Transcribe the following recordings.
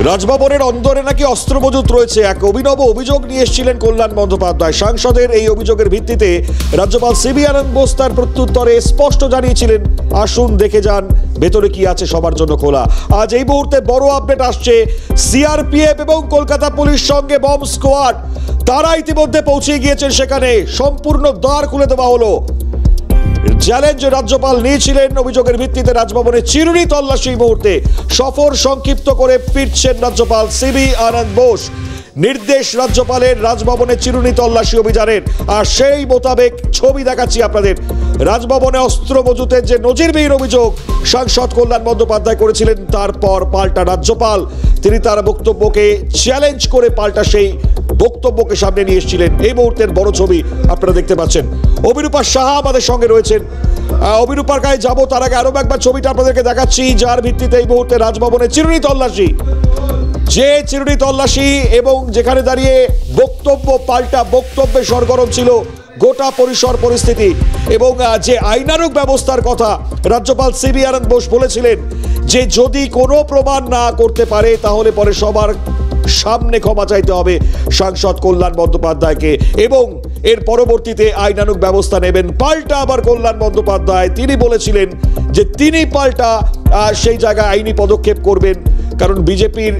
রাজভবনের অন্দরে নাকি অস্ত্র মজুত রয়েছে, এক অভিনব অভিযোগ নিয়ে এসেছিলেন কল্যাণ বন্দ্যোপাধ্যায়। সাংসদের এই অভিযোগের ভিত্তিতে রাজ্যপাল সিবি আনন্দ বোস তার প্রত্যুত্তরে স্পষ্ট জানিয়েছিলেন, আসুন দেখে যান ভেতরে কি আছে, সবার জন্য খোলা। আজ এই মুহূর্তে বড় আপডেট আসছে, সিআরপিএফ এবং কলকাতা পুলিশ সঙ্গে বম্ব স্কোয়াড তারা ইতিমধ্যে পৌঁছে গিয়েছেন সেখানে। সম্পূর্ণ দ্বার খুলে দেওয়া হলো। চ্যালেঞ্জ রাজ্যপাল নিয়েছিলেন, অভিযোগের ভিত্তিতে রাজভবনে চিরুনি তল্লাশি। মুহূর্তে সফর সংক্ষিপ্ত করে ফিরছেন রাজ্যপাল সিবি আনন্দ বোস। নির্দেশ রাজ্যপালের রাজভবনে চিরুনি তল্লাশি অভিযানের, আর সেই মোতাবেক ছবি দেখাচ্ছি আপনাদের। রাজভবনে অস্ত্র মজুতের যে নজিরবিহীন অভিযোগ সাংসদ কল্যাণ বন্দ্যোপাধ্যায় করেছিলেন, তারপর পাল্টা রাজ্যপাল তিনি তার বক্তব্যকে চ্যালেঞ্জ করে পাল্টা সেই বক্তব্যকে সামনে নিয়ে এসেছিলেন। এই মুহূর্তের বড় ছবি আপনারা দেখতে পাচ্ছেন। অভিরূপা সাহা আমাদের সঙ্গে রয়েছেন। অভিরূপার কাছে যাবো, তার আগে আরো একবার ছবিটা আপনাদেরকে দেখাচ্ছি, যার ভিত্তিতে এই মুহূর্তে রাজভবনে চিরুনি তল্লাশি। যে চিরুনি তল্লাশি এবং যেখানে দাঁড়িয়ে বক্তব্য পাল্টা বক্তব্যে সরগরম ছিল গোটা পরিসর পরিস্থিতি, এবং যে আইনানুগ ব্যবস্থার কথা রাজ্যপাল সিবি আনন্দ বোস বলেছিলেন যে যদি কোনো প্রমাণ না করতে পারে তাহলে পরে সবার সামনে ক্ষমা চাইতে হবে সাংসদ কল্যাণ বন্দ্যোপাধ্যায়কে, এবং এর পরবর্তীতে আইনানুগ ব্যবস্থা নেবেন। পাল্টা আবার কল্যাণ বন্দ্যোপাধ্যায় তিনি বলেছিলেন যে তিনি পাল্টা সেই জায়গায় আইনি পদক্ষেপ করবেন, কারণ বিজেপির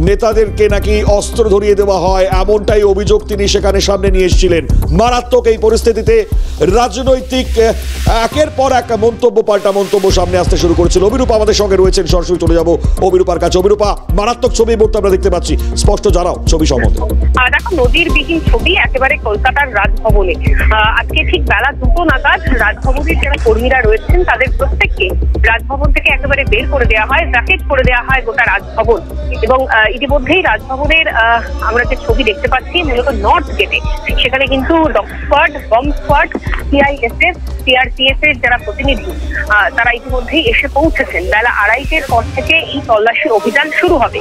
নেতাদেরকে নাকি অস্ত্র ধরিয়ে দেওয়া হয়, এমনটাই অভিযোগ তিনি সেখানে সামনে নিয়ে এসেছিলেন। মারাত্মক এই পরিস্থিতিতে রাজনৈতিক একের পর এক মন্তব্য পাল্টা মন্তব্য সামনে আসতে শুরু করেছিল। অভিরূপা আমাদের সঙ্গে রয়েছেন, সরাসরি চলে যাব অভিরূপার কাছে। অভিরূপা, মারাত্মক ছবি মুহূর্তে আমরা দেখতে পাচ্ছি, স্পষ্ট জানাও ছবি সম্বন্ধে। দেখো, নজিরবিহীন ছবি একেবারে কলকাতার রাজভবনে। আজকে ঠিক বেলা 2টো নাগাদ রাজভবনের যারা কর্মীরা রয়েছেন তাদের প্রত্যেককে রাজভবন থেকে একেবারে বের করে দেওয়া হয়, ব্র্যাকেট করে দেওয়া হয় গোটা রাজভবন। এবং ইতিমধ্যেই রাজভবনের আমরা যে ছবি দেখতে পাচ্ছি মূলত নর্থ গেটে, সেখানে কিন্তু dog squad, bomb squad, CISF, CRPF এর যারা প্রতিনিধি তারা ইতিমধ্যেই এসে পৌঁছেছেন। বেলা 2:30টার পর থেকে এই তল্লাশি অভিযান শুরু হবে।